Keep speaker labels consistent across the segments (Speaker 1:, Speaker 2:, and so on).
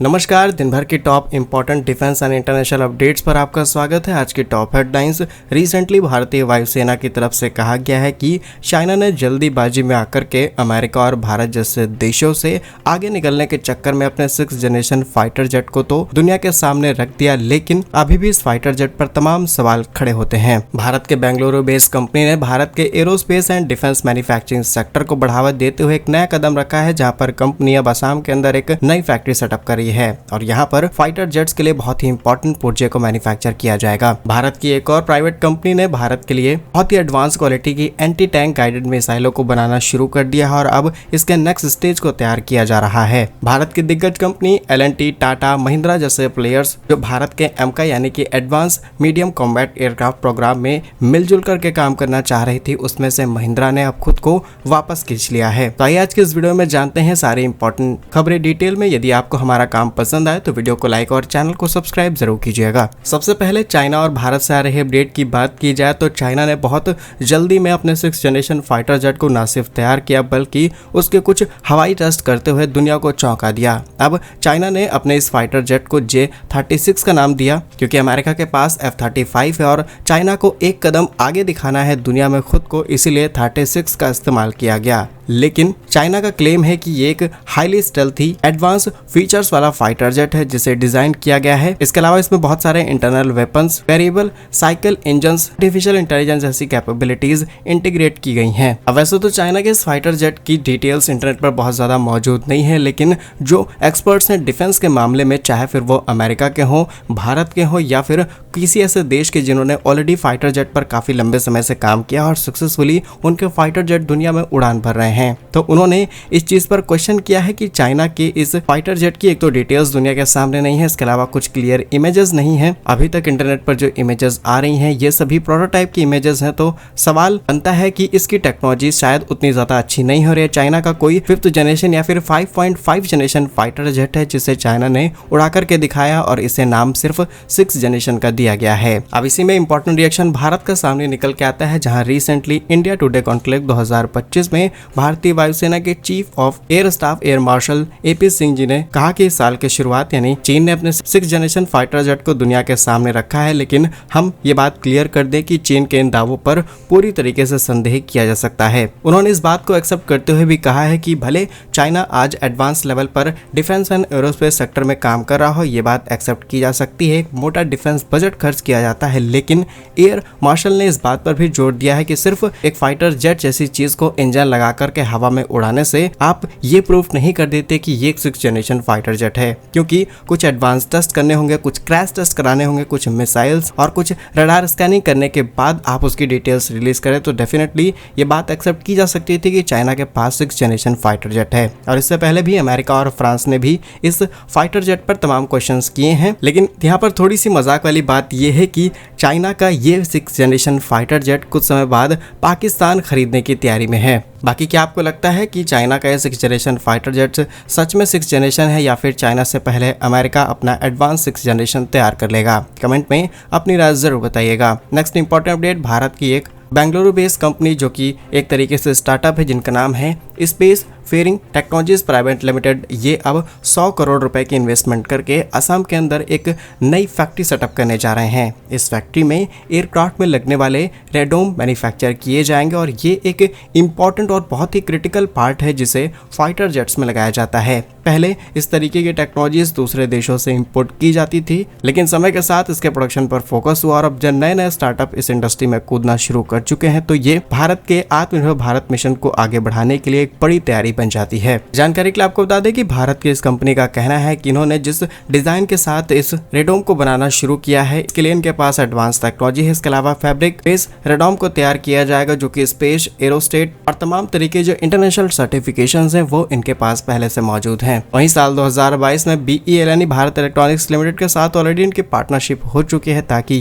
Speaker 1: नमस्कार, दिन भर की top important defence and international updates पर आपका स्वागत है। आज की टॉप हेडलाइंस। रिसेंटली भारतीय वायुसेना की तरफ से कहा गया है कि चाइना ने जल्दीबाजी में आकर के अमेरिका और भारत जैसे देशों से आगे निकलने के चक्कर में अपने 6th जनरेशन फाइटर जेट को तो दुनिया के सामने रख दिया, लेकिन अभी भी इस फाइटर जेट पर तमाम सवाल खड़े होते हैं। भारत के बेंगलुरु बेस्ड कंपनी ने भारत के aerospace and defence manufacturing sector को बढ़ावा देते हुए एक नया कदम रखा है, जहाँ पर कंपनी अब असम के अंदर एक नई फैक्ट्री सेटअप कर है और यहाँ पर फाइटर जेट्स के लिए बहुत ही इंपॉर्टेंट पुर्जे को मैन्युफैक्चर किया जाएगा। भारत की एक और प्राइवेट कंपनी ने भारत के लिए बहुत ही एडवांस क्वालिटी की एंटी टैंक गाइडेड मिसाइलों को बनाना शुरू कर दिया है और अब इसके नेक्स्ट स्टेज को तैयार किया जा रहा है। भारत की दिग्गज कंपनी L&T, टाटा, महिंद्रा जैसे प्लेयर्स जो भारत के एमका यानी कि advance medium combat aircraft program में मिलजुल करके काम करना चाह रही थी, उसमें से महिंद्रा ने अब खुद को वापस खींच लिया है। तो आइए आज के इस वीडियो में जानते हैं सारी इंपॉर्टेंट खबरें डिटेल में। यदि आपको हमारा काम पसंद आए तो वीडियो को लाइक और चैनल को सब्सक्राइब जरूर कीजिएगा। सबसे पहले चाइना और भारत से आ रहे अपडेट की बात की जाए तो चाइना ने बहुत जल्दी में अपने 6th जनरेशन फाइटर जेट को न सिर्फ तैयार किया बल्कि उसके कुछ हवाई टेस्ट करते हुए दुनिया को चौंका दिया। अब चाइना ने अपने इस फाइटर जेट को J-36 का नाम दिया क्योंकि अमेरिका के पास F-35 है और चाइना को एक कदम आगे दिखाना है दुनिया में खुद को, इसीलिए 36 का इस्तेमाल किया गया। लेकिन चाइना का क्लेम है कि ये एक हाईली स्टेल्थी एडवांस फीचर्स वाला फाइटर जेट है जिसे डिजाइन किया गया है। इसके अलावा इसमें बहुत सारे internal weapons, variable cycle engines, artificial intelligence जैसी कैपेबिलिटीज इंटीग्रेट की गई हैं। अब वैसे तो चाइना के इस फाइटर जेट की डिटेल्स इंटरनेट पर बहुत ज्यादा मौजूद नहीं है, लेकिन जो एक्सपर्ट्स हैं डिफेंस के मामले में, चाहे फिर वो अमेरिका के हों, भारत के हों या फिर किसी ऐसे देश के जिन्होंने ऑलरेडी फाइटर जेट पर काफी लंबे समय से काम किया और सक्सेसफुली उनके फाइटर जेट दुनिया में उड़ान भर रहे हैं, तो उन्होंने इस चीज पर क्वेश्चन किया है कि चाइना के इस फाइटर जेट की एक तो डिटेल्स दुनिया के सामने नहीं है, इसके अलावा कुछ क्लियर इमेजेस नहीं है। अभी तक इंटरनेट पर जो इमेजेस आ रही हैं ये सभी प्रोटोटाइप की इमेजेस हैं, तो सवाल बनता है कि इसकी टेक्नोलॉजी शायद उतनी ज्यादा अच्छी नहीं हो रही है। चाइना का कोई 5th जनरेशन या फिर 5.5 जनरेशन फाइटर जेट है जिसे चाइना ने उड़ा करके दिखाया और इसे नाम सिर्फ 6th जनरेशन का दिया गया है। अब इसी में इंपॉर्टेंट रिएक्शन भारत का सामने निकल के आता है, जहां रिसेंटली इंडिया टुडे कॉन्क्लेव 2025 में भारतीय वायुसेना के chief of air staff air marshal AP Singh ji ने कहा कि इस साल के शुरुआत यानी चीन ने अपने 6th जनरेशन फाइटर जेट को दुनिया के सामने रखा है, लेकिन हम ये बात क्लियर कर दें कि चीन के इन दावों पर पूरी तरीके से संदेह किया जा सकता है। उन्होंने इस बात को एक्सेप्ट करते हुए भी कहा है कि भले चाइना आज एडवांस लेवल पर डिफेंस एंड एरोस्पेस सेक्टर में काम कर रहा हो, ये बात एक्सेप्ट की जा सकती है, एक मोटा डिफेंस बजट खर्च किया जाता है, लेकिन एयर मार्शल ने इस बात पर भी जोर दिया है कि सिर्फ एक फाइटर जेट जैसी चीज को इंजन लगा करके हवा में उड़ाने से आप ये प्रूफ नहीं कर देते कि ये 6th जनरेशन फाइटर जेट है, क्योंकि कुछ एडवांस टेस्ट करने होंगे, कुछ क्रैश टेस्ट कराने होंगे, कुछ मिसाइल्स और कुछ रडार स्कैनिंग करने के बाद आप उसकी डिटेल्स रिलीज करें, तो डेफिनेटली ये बात एक्सेप्ट की जा सकती थी कि चाइना के पास 6th जनरेशन फाइटर जेट है। और इससे पहले भी अमेरिका और फ्रांस ने भी इस फाइटर जेट पर तमाम क्वेश्चंस किए हैं, लेकिन यहाँ पर थोड़ी सी मजाक वाली बात यह है कि चाइना का ये 6th जनरेशन फाइटर जेट कुछ समय बाद पाकिस्तान खरीदने की तैयारी में है। बाकी क्या आपको लगता है कि चाइना का ये 6th जनरेशन फाइटर जेट सच में 6th जनरेशन है या फिर चाइना से पहले अमेरिका अपना एडवांस 6th जनरेशन तैयार कर लेगा? कमेंट में अपनी राय जरूर बताइएगा। नेक्स्ट इंपॉर्टेंट अपडेट, भारत की एक बेंगलुरु बेस्ड कंपनी जो कि एक तरीके से स्टार्टअप है जिनका नाम है Space Fairing Technologies Private Limited, ये अब 100 करोड़ रुपए की इन्वेस्टमेंट करके असम के अंदर एक नई फैक्ट्री सेटअप करने जा रहे हैं। इस फैक्ट्री में एयरक्राफ्ट में लगने वाले रेडोम मैन्युफैक्चर किए जाएंगे और ये एक इम्पॉर्टेंट और बहुत ही क्रिटिकल पार्ट है जिसे फाइटर जेट्स में लगाया जाता है। पहले इस तरीके की टेक्नोलॉजीज दूसरे देशों से इंपोर्ट की जाती थी, लेकिन समय के साथ इसके प्रोडक्शन पर फोकस हुआ और अब जब नए नए स्टार्टअप इस इंडस्ट्री में कूदना शुरू कर चुके हैं, तो ये भारत के आत्मनिर्भर भारत मिशन को आगे बढ़ाने के लिए एक बड़ी तैयारी बन जाती है। जानकारी के लिए आपको बता दें कि भारत की इस कंपनी का कहना है कि इन्होंने जिस डिजाइन के साथ इस रेडोम को बनाना शुरू किया है, इसके लिए इनके पास एडवांस टेक्नोलॉजी है। इसके अलावा फैब्रिक बेस रेडोम को तैयार किया जाएगा जो कि स्पेस, एरोस्टेट और तमाम तरीके जो इंटरनेशनल सर्टिफिकेशंस हैं वो इनके पास पहले से मौजूद हैं। वहीं साल 2022 में BEL यानी भारत इलेक्ट्रॉनिक्स लिमिटेड के साथ ऑलरेडी इनकी पार्टनरशिप हो चुकी है ताकि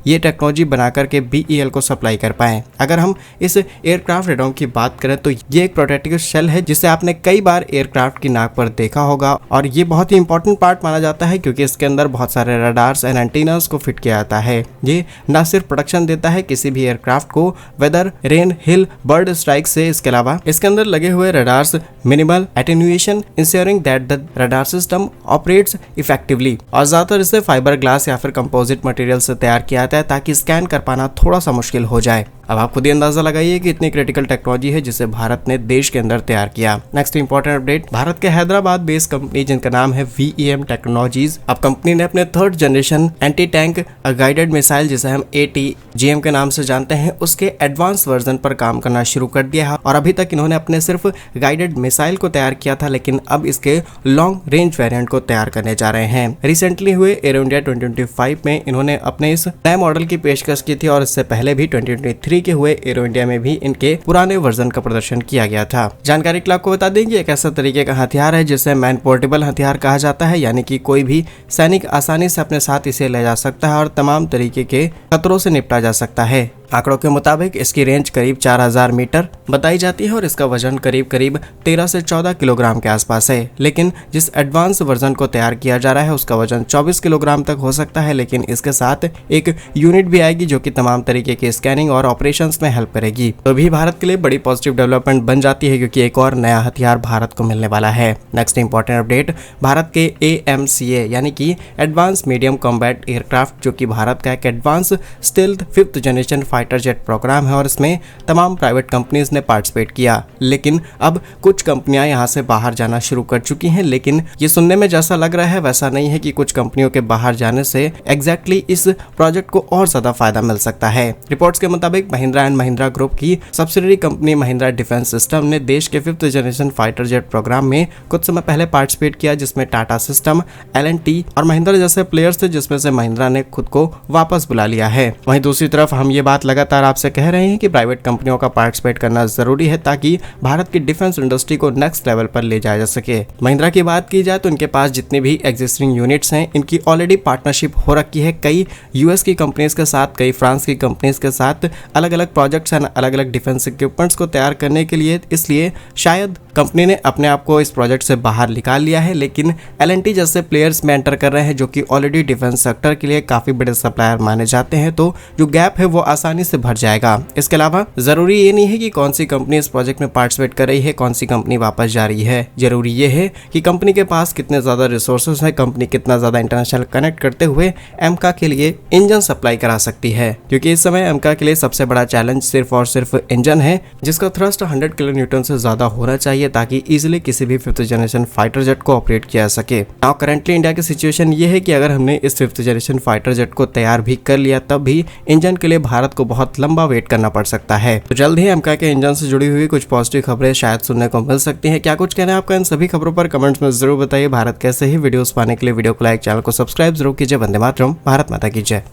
Speaker 1: ये टेक्नोलॉजी बना करके BEL को सप्लाई कर पाएं। अगर हम इस एयरक्राफ्ट रडारों की बात करें तो ये एक प्रोटेक्टिव शेल है जिसे आपने कई बार एयरक्राफ्ट की नाक पर देखा होगा और ये बहुत ही इंपॉर्टेंट पार्ट माना जाता है क्योंकि इसके अंदर बहुत सारे रडार्स एंड एंटीनास को फिट किया जाता है। ये न सिर्फ प्रोटेक्शन देता है किसी भी एयरक्राफ्ट को वेदर, रेन, हिल, बर्ड स्ट्राइक से, इसके अलावा इसके अंदर लगे हुए radars minimal attenuation ensuring that the radar system operates effectively. और ज्यादातर इसे फाइबर ग्लास या फिर कंपोजिट मटेरियल से तैयार किया जाता है ताकि स्कैन कर पाना थोड़ा सा मुश्किल हो जाए। अब आप खुद ही अंदाजा लगाइए कि इतनी क्रिटिकल टेक्नोलॉजी है जिसे भारत ने देश के अंदर तैयार किया। नेक्स्ट इंपॉर्टेंट अपडेट, भारत के हैदराबाद बेस्ड कंपनी जिनका नाम है VEM टेक्नोलॉजीज, अब कंपनी ने अपने 3rd generation anti tank guided missile जिसे हम ATGM के नाम से जानते हैं उसके एडवांस वर्जन पर काम करना शुरू कर दिया है। और अभी तक इन्होंने अपने सिर्फ गाइडेड मिसाइल को तैयार किया था, लेकिन अब इसके लॉन्ग रेंज वेरिएंट को तैयार करने जा रहे हैं। रिसेंटली हुए एरो इंडिया 2025 में इन्होंने अपने इस नए मॉडल की पेशकश की थी और इससे पहले भी 2023 के हुए एरो इंडिया में भी इनके पुराने वर्जन का प्रदर्शन किया गया था। जानकारी के लिए आपको बता दें कि एक ऐसा तरीके का हथियार है जिसे मैन पोर्टेबल हथियार कहा जाता है, यानी कि कोई भी सैनिक आसानी से अपने साथ इसे ले जा सकता है और तमाम तरीके के खतरों से निपटा जा सकता है। आंकड़ों के मुताबिक इसकी रेंज करीब 4000 मीटर बताई जाती है और इसका वजन करीब 13 से 14 किलोग्राम के आसपास है। लेकिन जिस एडवांस वर्जन को तैयार किया जा रहा है उसका वजन 24 किलोग्राम तक हो सकता है, लेकिन इसके साथ एक यूनिट भी आएगी जो कि तमाम तरीके की स्कैनिंग और ऑपरेशंस में हेल्प करेगी। तो भी भारत के लिए बड़ी पॉजिटिव डेवलपमेंट बन जाती है क्योंकि एक और नया हथियार भारत को मिलने वाला है। नेक्स्ट इंपॉर्टेंट अपडेट, भारत के AMCA यानी कि एडवांस मीडियम कॉम्बैट एयरक्राफ्ट, जो कि भारत का एक advance stealth 5th generation fighter jet program है और इसमें तमाम प्राइवेट कंपनीज ने पार्टिसिपेट किया। लेकिन अब कुछ कंपनियां यहां से बाहर जाना शुरू कर चुकी हैं, लेकिन ये सुनने में जैसा लग रहा है वैसा नहीं है कि कुछ कंपनियों के बाहर जाने से एग्जैक्टली इस प्रोजेक्ट को और ज्यादा फायदा मिल सकता है। रिपोर्ट्स के मुताबिक महिंद्रा एंड महिंद्रा ग्रुप की subsidiary company Mahindra defence system ने देश के 5th generation fighter jet programme में कुछ समय पहले पार्टिसिपेट किया, जिसमें टाटा सिस्टम, L&T और महिंद्रा जैसे प्लेयर्स थे, जिसमें से महिंद्रा ने खुद को वापस बुला लिया है। वहीं दूसरी तरफ हम ये बात लगातार आपसे कह रहे हैं कि प्राइवेट कंपनियों का पार्टिसिपेट करना जरूरी है ताकि भारत की डिफेंस इंडस्ट्री को नेक्स्ट लेवल पर ले जाया जा सके। महिंद्रा की बात की जाए तो इनके पास जितनी भी एग्जिस्टिंग यूनिट्स हैं इनकी ऑलरेडी पार्टनरशिप हो रखी है कई US की कंपनीज के साथ, कई फ्रांस की कंपनीज के साथ अलग अलग प्रोजेक्ट्स एंड अलग अलग डिफेंस इक्विपमेंट्स को तैयार करने के लिए। इसलिए शायद कंपनी ने अपने आप को इस प्रोजेक्ट से बाहर निकाल लिया है, लेकिन L&T जैसे प्लेयर्स में एंटर कर रहे हैं जो कि ऑलरेडी डिफेंस सेक्टर के लिए काफी बड़े सप्लायर माने जाते हैं, तो जो गैप है वो आसानी से भर जाएगा। इसके अलावा जरूरी ये नहीं है कि कौन सी कंपनी इस प्रोजेक्ट में पार्टिसिपेट कर रही है, कौन सी कंपनी वापस जा रही है। जरूरी ये है कि कंपनी के पास कितने ज्यादा रिसोर्सेज है, कंपनी कितना ज्यादा इंटरनेशनल कनेक्ट करते हुए एमका के लिए इंजन सप्लाई करा सकती है, क्योंकि इस समय एमका के लिए सबसे बड़ा चैलेंज सिर्फ और सिर्फ इंजन है जिसका थ्रस्ट 100 किलोन्यूटन से ज्यादा होना चाहिए ताकि इजीली किसी भी 5th जनरेशन फाइटर जेट को ऑपरेट किया जा सके। नाउ करंटली इंडिया की सिचुएशन ये है कि अगर हमने इस 5th जनरेशन फाइटर जेट को तैयार भी कर लिया तब भी इंजन के लिए भारत को बहुत लंबा वेट करना पड़ सकता है। तो जल्द ही एमका के इंजन से जुड़ी हुई कुछ पॉजिटिव खबरें शायद सुनने को मिल सकती हैं। क्या कुछ कहना है आपका इन सभी खबरों पर कमेंट्स में जरूर बताइए। भारत कैसे ही वीडियोस पाने के लिए वीडियो को लाइक, चैनल को सब्सक्राइब जरूर कीजिए। वंदे मातरम, भारत माता की जय।